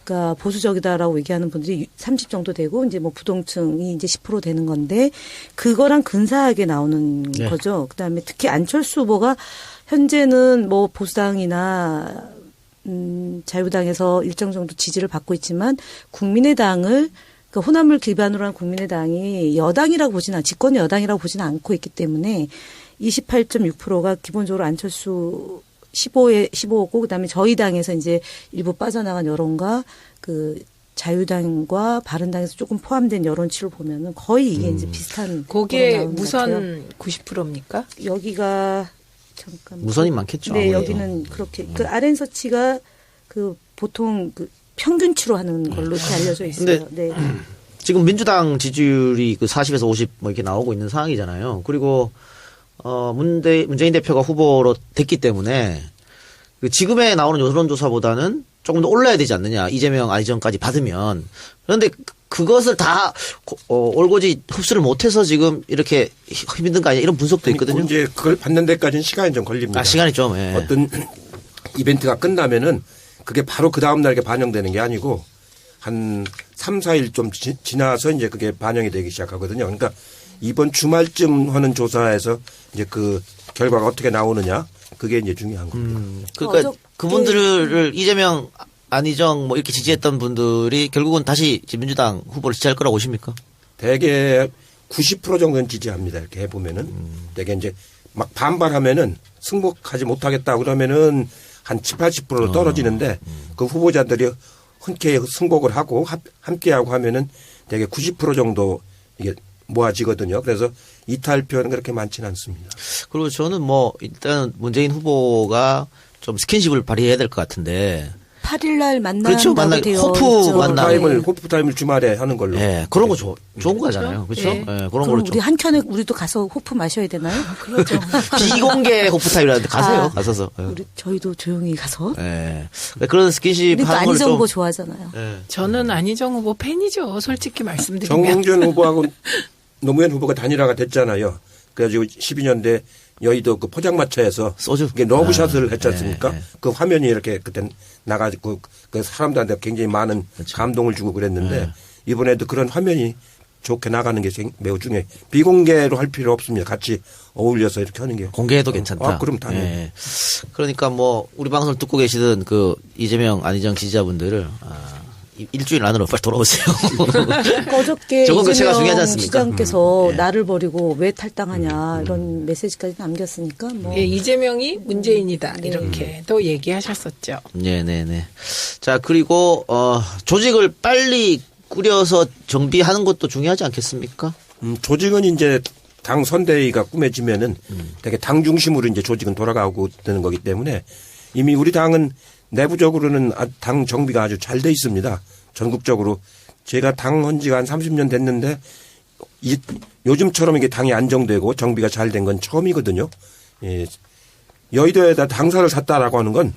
그러니까 보수적이다라고 얘기하는 분들이 30 정도 되고 이제 뭐 부동층이 이제 10% 되는 건데 그거랑 근사하게 나오는 네. 거죠. 그다음에 특히 안철수 후보가 현재는 뭐 보수당이나 자유당에서 일정 정도 지지를 받고 있지만 국민의당을 그러니까 호남을 기반으로 한 국민의당이 여당이라고 보지는 집권 여당이라고 보지는 않고 있기 때문에 28.6%가 기본적으로 안철수 15고 그다음에 저희 당에서 이제 일부 빠져나간 여론과 그 자유당과 바른당에서 조금 포함된 여론치를 보면은 거의 이게 이제 비슷한 거기에 나오는 것 같아요. 무선 90%입니까? 여기가 잠깐 무선이 많겠죠. 네, 아무래도. 여기는 그렇게 그 RN서치가 그 보통 그 평균치로 하는 걸로 이렇게 알려져 있어요. 네. 지금 민주당 지지율이 그 40에서 50 뭐 이렇게 나오고 있는 상황이잖아요. 그리고 문재인 대표가 후보로 됐기 때문에 그 지금에 나오는 여론조사보다는 조금 더 올라야 되지 않느냐. 이재명, 안희정까지 받으면. 그런데 그것을 다 올고지 흡수를 못해서 지금 이렇게 힘든 거 아니야. 이런 분석도 있거든요. 이제 그걸 받는 데까지는 시간이 좀 걸립니다. 시간이 좀. 예. 어떤 이벤트가 끝나면은 그게 바로 그 다음 날에 반영되는 게 아니고 한 3, 4일 좀 지나서 이제 그게 반영이 되기 시작하거든요. 그러니까 이번 주말쯤 하는 조사에서 이제 그 결과가 어떻게 나오느냐 그게 이제 중요한 겁니다. 그러니까 그분들을 이재명, 안희정 뭐 이렇게 지지했던 분들이 결국은 다시 민주당 후보를 지지할 거라고 보십니까? 대개 90% 정도는 지지합니다. 이렇게 해보면은 대개 이제 막 반발하면은 승복하지 못하겠다 그러면은 한 70, 80% 떨어지는데 그 후보자들이 흔쾌히 승복을 하고 함께하고 하면은 대개 90% 정도 이게 모아지거든요. 그래서 이탈표는 그렇게 많지는 않습니다. 그리고 저는 뭐 일단 문재인 후보가 좀 스킨십을 발휘해야 될 것 같은데. 8일 날 그렇죠. 만난다고 되어 호프 있죠. 만나. 호프타임을 주말에 하는 걸로. 예, 그런 거 좋은 거잖아요. 그렇죠? 예. 예, 그런 그럼 걸로 우리 좀 한켠에 우리도 가서 호프 마셔야 되나요? 그렇죠. 비공개 호프타임이라는데 가세요. 아, 가서서. 예. 우리 저희도 조용히 가서. 예. 그런 스킨십 우리도 하는 걸 안희정 좀. 후보 좋아하잖아요. 예. 저는 안희정 후보 팬이죠. 솔직히 말씀드리면. 정홍준 후보하고 노무현 후보가 단일화가 됐잖아요. 그래가지고 12년대 여의도 그 포장마차에서 소주. 이게 러브샷을 했지 않습니까? 예, 예. 그 화면이 이렇게 그때 나가지고 그 사람들한테 굉장히 많은 감동을 주고 그랬는데 이번에도 그런 화면이 좋게 나가는 게 매우 중요해요. 비공개로 할 필요 없습니다. 같이 어울려서 이렇게 하는 게. 공개해도 괜찮다. 그럼 당연히. 예. 그러니까 뭐 우리 방송을 듣고 계시던 그 이재명, 안희정 지지자분들을 일주일 안으로 빨리 돌아오세요. 어저께 저건 그 제가 중요하지 이재명 않습니까? 시장께서 예. 나를 버리고 왜 탈당하냐 이런 메시지까지 남겼으니까 뭐 예, 이재명이 문재인이다. 이렇게 또 얘기하셨었죠. 네네네. 자, 그리고, 조직을 빨리 꾸려서 정비하는 것도 중요하지 않겠습니까? 조직은 이제 당 선대위가 꾸며지면은 되게 당 중심으로 이제 조직은 돌아가고 되는 거기 때문에 이미 우리 당은 내부적으로는 당 정비가 아주 잘 돼 있습니다. 전국적으로. 제가 당 한 지가 한 30년 됐는데 요즘처럼 이게 당이 안정되고 정비가 잘 된 건 처음이거든요. 예. 여의도에다 당사를 샀다라고 하는 건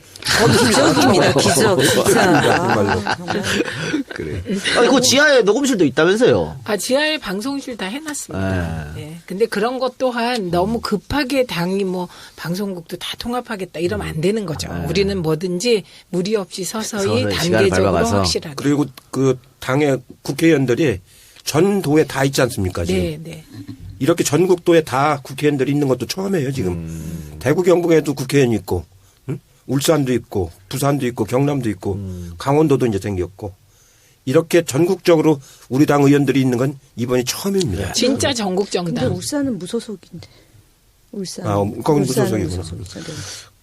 기적입니다. 기적. 정말로. 그래. 그 지하에 녹음실도 있다면서요? 지하에 방송실 다 해놨습니다. 예. 근데 그런 것 또한 너무 급하게 당이 뭐 방송국도 다 통합하겠다 이러면 안 되는 거죠. 우리는 뭐든지 무리 없이 서서히 시간을 단계적으로 밟아가서. 확실하게. 그리고 그 당의 국회의원들이 전 도에 다 있지 않습니까? 지금. 네, 네. 이렇게 전국도에 다 국회의원들이 있는 것도 처음이에요, 지금. 대구 경북에도 국회의원이 있고, 응? 울산도 있고, 부산도 있고, 경남도 있고, 강원도도 이제 생겼고, 이렇게 전국적으로 우리 당 의원들이 있는 건 이번이 처음입니다. 진짜 전국 근데 정당. 울산은 무소속인데. 울산. 거긴 울산은 무소속이구나. 무소속이죠. 네.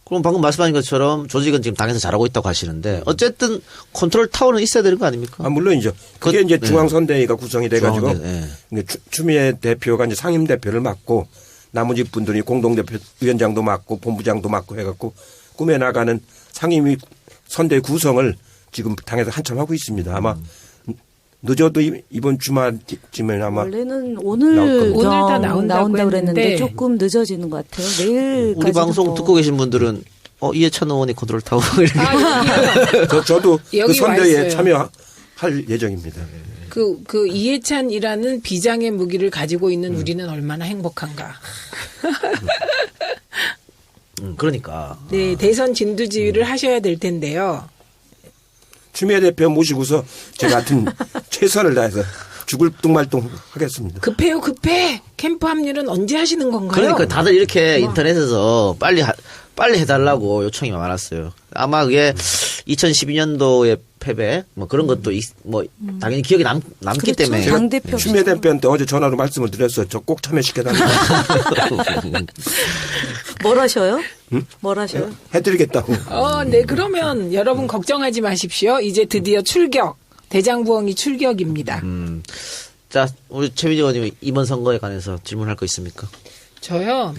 그럼 방금 말씀하신 것처럼 조직은 지금 당에서 잘하고 있다고 하시는데 어쨌든 컨트롤 타워는 있어야 되는 거 아닙니까? 물론이죠. 그게 이제 네. 중앙선대위가 구성이 돼가지고 중앙선대, 이제 추미애 대표가 이제 상임대표를 맡고 나머지 분들이 공동대표 위원장도 맡고 본부장도 맡고 해갖고 꾸며나가는 상임위 선대 구성을 지금 당에서 한참 하고 있습니다. 아마 늦어도 이번 주말쯤에 아마 원래는 나올 오늘 겁니다. 다 나온다고 그랬는데 했는데 조금 늦어지는 것 같아요. 내일까지. 우리 방송 듣고 계신 분들은 이해찬 의원이 컨트롤 타워 이렇게. 저도 그 여기 와 선대위에 있어요. 참여할 예정입니다. 그 이해찬이라는 비장의 무기를 가지고 있는 우리는 얼마나 행복한가. 그러니까. 네, 대선 진두지휘를 하셔야 될 텐데요. 추미애 대표 모시고서 제가 하여튼 최선을 다해서 죽을 뚱말뚱 하겠습니다. 급해요, 급해. 캠프 합류는 언제 하시는 건가요? 그러니까 다들 이렇게 인터넷에서 빨리 해달라고 요청이 많았어요. 아마 그게 2012년도의 패배 뭐 그런 것도 당연히 기억에 남기 그렇죠. 때문에. 당대표. 추미애 대표한테 어제 전화로 말씀을 드렸어요. 저 꼭 참여시켜달라고. 뭘 하셔요? 뭘 하셔요? 해드리겠다고. 네, 그러면 여러분 걱정하지 마십시오. 이제 드디어 출격. 대장부엉이 출격입니다. 자, 우리 최민희 의원님 이번 선거에 관해서 질문할 거 있습니까? 저요.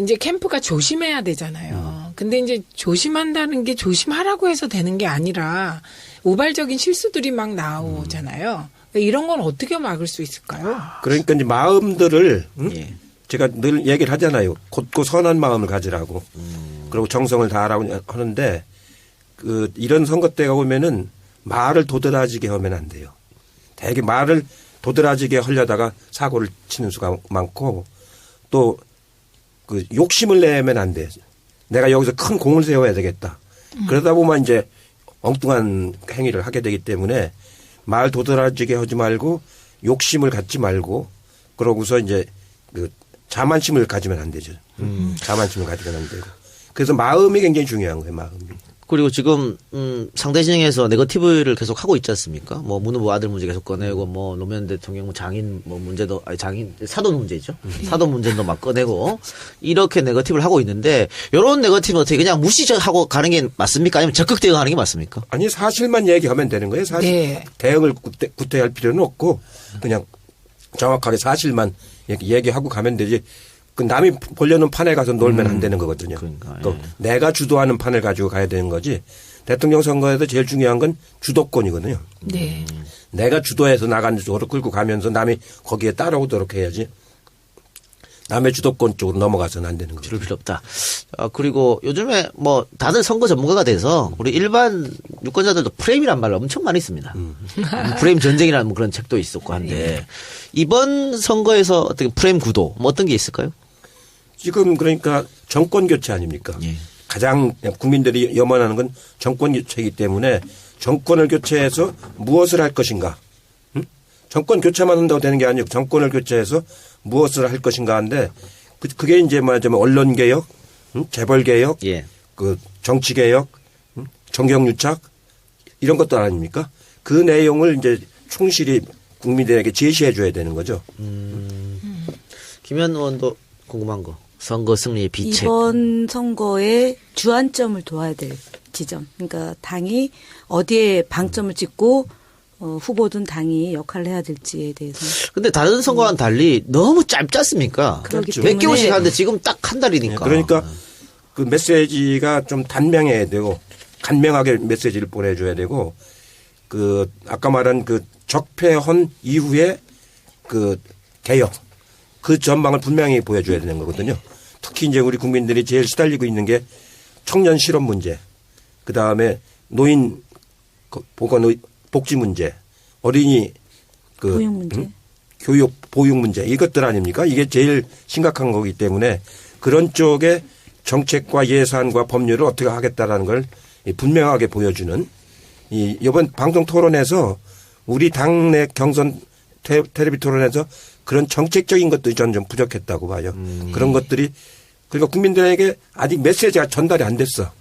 이제 캠프가 조심해야 되잖아요. 근데 이제 조심한다는 게 조심하라고 해서 되는 게 아니라 우발적인 실수들이 막 나오잖아요. 이런 건 어떻게 막을 수 있을까요? 그러니까 이제 마음들을 예. 제가 늘 얘기를 하잖아요. 곧고 선한 마음을 가지라고. 그리고 정성을 다하라고 하는데 이런 선거 때가 오면은 말을 도드라지게 하면 안 돼요. 되게 말을 도드라지게 하려다가 사고를 치는 수가 많고 또 그 욕심을 내면 안 돼. 내가 여기서 큰 공을 세워야 되겠다. 그러다 보면 이제 엉뚱한 행위를 하게 되기 때문에 말 도드라지게 하지 말고 욕심을 갖지 말고 그러고서 이제 그 자만심을 가지면 안 되죠. 자만심을 가지면 안 되고. 그래서 마음이 굉장히 중요한 거예요. 마음이. 그리고 지금 상대 진영에서 네거티브를 계속 하고 있지 않습니까? 뭐 문 후보 아들 문제 계속 꺼내고 뭐 노무현 대통령 장인 뭐 문제도 아니 장인 사돈 문제죠. 사돈 문제도 막 꺼내고 이렇게 네거티브를 하고 있는데 이런 네거티브는 어떻게 그냥 무시하고 가는 게 맞습니까? 아니면 적극 대응하는 게 맞습니까? 아니 사실만 얘기하면 되는 거예요. 사실 네. 대응을 구태할 필요는 없고 그냥 정확하게 사실만 얘기하고 가면 되지. 그 남이 보려는 판에 가서 놀면 안 되는 거거든요. 그러니까, 또 내가 주도하는 판을 가지고 가야 되는 거지. 대통령 선거에서 제일 중요한 건 주도권이거든요. 네. 내가 주도해서 나가는 쪽으로 끌고 가면서 남이 거기에 따라오도록 해야지. 남의 주도권 쪽으로 넘어가서는 안 되는 거죠. 줄을 필요 없다. 그리고 요즘에 뭐 다들 선거 전문가가 돼서 우리 일반 유권자들도 프레임이란 말을 엄청 많이 씁니다. 프레임 전쟁이라는 뭐 그런 책도 있었고 한데 이번 선거에서 어떻게 프레임 구도 뭐 어떤 게 있을까요? 지금 그러니까 정권 교체 아닙니까? 예. 가장 국민들이 염원하는 건 정권 교체이기 때문에 정권을 교체해서 무엇을 할 것인가. 정권 교체만 한다고 되는 게 아니고 정권을 교체해서 무엇을 할 것인가 하는데 그게 이제 말하자면 언론개혁, 재벌개혁, 예. 그 정치개혁, 정경유착 이런 것들 아닙니까? 그 내용을 이제 충실히 국민들에게 제시해 줘야 되는 거죠. 김현 의원도 궁금한 거. 선거 승리의 비책. 이번 선거의 주안점을 둬야 될 지점. 그러니까 당이 어디에 방점을 찍고 후보든 당이 역할을 해야 될지에 대해서. 근데 다른 선거와는 달리 너무 짧지 않습니까? 그렇기 몇 개월씩 때문에 하는데 지금 딱 한 달이니까. 그러니까 그 메시지가 좀 단명해야 되고 간명하게 메시지를 보내줘야 되고 그 아까 말한 그 적폐헌 이후에 그 개혁 그 전망을 분명히 보여줘야 되는 거거든요. 특히 이제 우리 국민들이 제일 시달리고 있는 게 청년 실업 문제, 그 다음에 노인 보건 복지 문제, 어린이 그 보육 문제. 교육 보육 문제 이것들 아닙니까? 이게 제일 심각한 거기 때문에 그런 쪽에 정책과 예산과 법률을 어떻게 하겠다라는 걸 분명하게 보여주는 이번 방송 토론에서 우리 당내 경선 텔레비 토론에서 그런 정책적인 것들이 저는 좀 부족했다고 봐요. 그런 것들이 그러니까 국민들에게 아직 메시지가 전달이 안 됐어.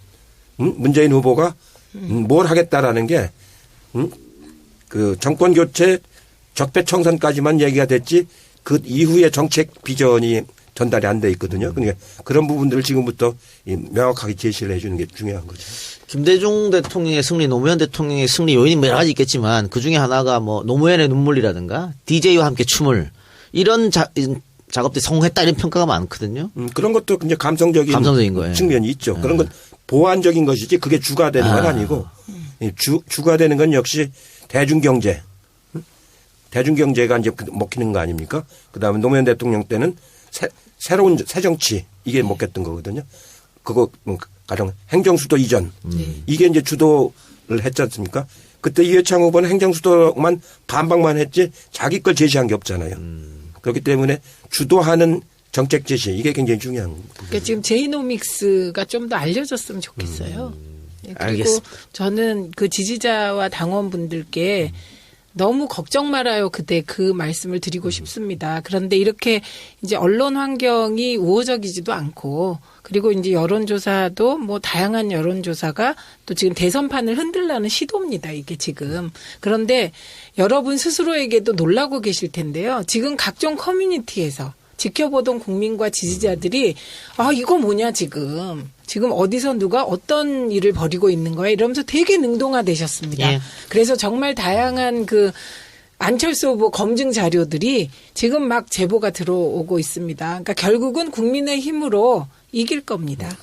문재인 후보가 뭘 하겠다라는 게 그 정권 교체 적폐청산까지만 얘기가 됐지 그 이후에 정책 비전이 전달이 안 돼 있거든요. 그러니까 그런 부분들을 지금부터 명확하게 제시를 해 주는 게 중요한 거죠. 김대중 대통령의 승리, 노무현 대통령의 승리 요인이 뭐 여러 가지 있겠지만 그 중에 하나가 뭐 노무현의 눈물이라든가 DJ와 함께 춤을 이런 작업들이 성공했다 이런 평가가 많거든요. 그런 것도 이제 감성적인 거예요. 측면이 있죠. 그런 건 보완적인 것이지 그게 주가 되는 건 아니고 주가 되는 건 역시 대중경제. 대중경제가 이제 먹히는 거 아닙니까? 그다음에 노무현 대통령 때는 새로운 새정치 이게 먹혔던 거거든요. 그거 가령 행정수도 이전 이게 이제 주도를 했지 않습니까? 그때 이회창 후보는 행정수도만 반박만 했지 자기 걸 제시한 게 없잖아요. 그렇기 때문에 주도하는 정책 제시 이게 굉장히 중요한 부분이에요. 그러니까 지금 제이노믹스가 좀 더 알려졌으면 좋겠어요. 그리고 알겠습니다. 저는 그 지지자와 당원분들께 너무 걱정 말아요. 그때 그 말씀을 드리고 싶습니다. 그런데 이렇게 이제 언론 환경이 우호적이지도 않고 그리고 이제 여론조사도 뭐 다양한 여론조사가 또 지금 대선판을 흔들라는 시도입니다. 이게 지금. 그런데 여러분 스스로에게도 놀라고 계실 텐데요. 지금 각종 커뮤니티에서 지켜보던 국민과 지지자들이 이거 뭐냐 지금 어디서 누가 어떤 일을 벌이고 있는 거야 이러면서 되게 능동화되셨습니다. 예. 그래서 정말 다양한 그 안철수 후보 검증 자료들이 지금 막 제보가 들어오고 있습니다. 그러니까 결국은 국민의 힘으로 이길 겁니다.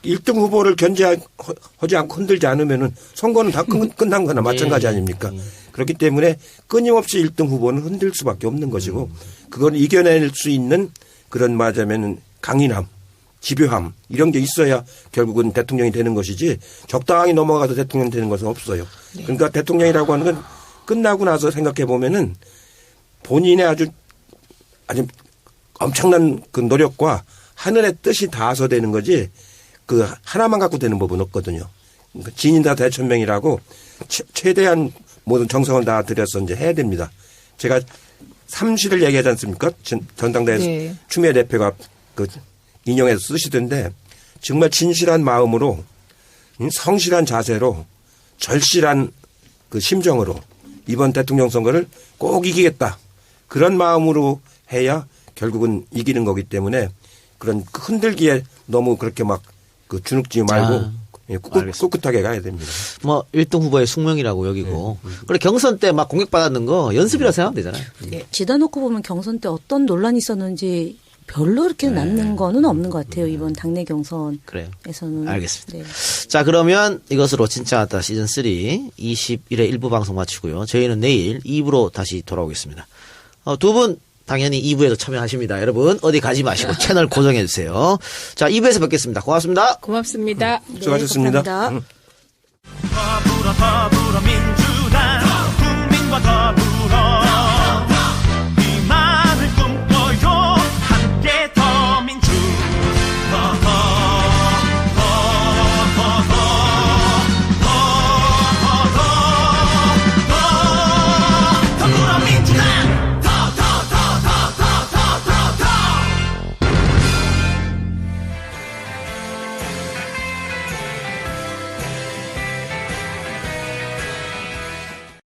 1등 후보를 견제하지 않고 흔들지 않으면은 선거는 다 끝난 거나 마찬가지 아닙니까? 그렇기 때문에 끊임없이 1등 후보는 흔들 수밖에 없는 것이고 그걸 이겨낼 수 있는 그런 말하자면 강인함, 집요함 이런 게 있어야 결국은 대통령이 되는 것이지 적당히 넘어가서 대통령이 되는 것은 없어요. 그러니까 대통령이라고 하는 건 끝나고 나서 생각해 보면은 본인의 아주 엄청난 그 노력과 하늘의 뜻이 닿아서 되는 거지 그 하나만 갖고 되는 법은 없거든요. 그러니까 진인다 대천명이라고 최대한 모든 정성을 다 들여서 이제 해야 됩니다. 제가 삼시를 얘기하지 않습니까? 전당대회 네. 추미애 대표가 그 인용해서 쓰시던데 정말 진실한 마음으로 성실한 자세로 절실한 그 심정으로 이번 대통령 선거를 꼭 이기겠다. 그런 마음으로 해야 결국은 이기는 거기 때문에 그런 흔들기에 너무 그렇게 막 그 주눅지 말고 꿋꿋하게 가야 됩니다. 뭐 1등 후보의 숙명이라고 여기고. 그래 경선 때 막 공격받았는 거 연습이라 생각하면 되잖아요. 지다 놓고 보면 경선 때 어떤 논란이 있었는지 별로 이렇게 남는 거는 없는 것 같아요. 이번 당내 경선에서는. 그래요. 알겠습니다. 네. 자, 그러면 이것으로 진짜 왔다 시즌 3 21회 1부 방송 마치고요. 저희는 내일 2부로 다시 돌아오겠습니다. 두 분 당연히 2부에도 참여하십니다. 여러분 어디 가지 마시고 채널 고정해 주세요. 자, 2부에서 뵙겠습니다. 고맙습니다. 고맙습니다. 수고하셨습니다. 감사합니다. 더불어 민주당 국민과 더불어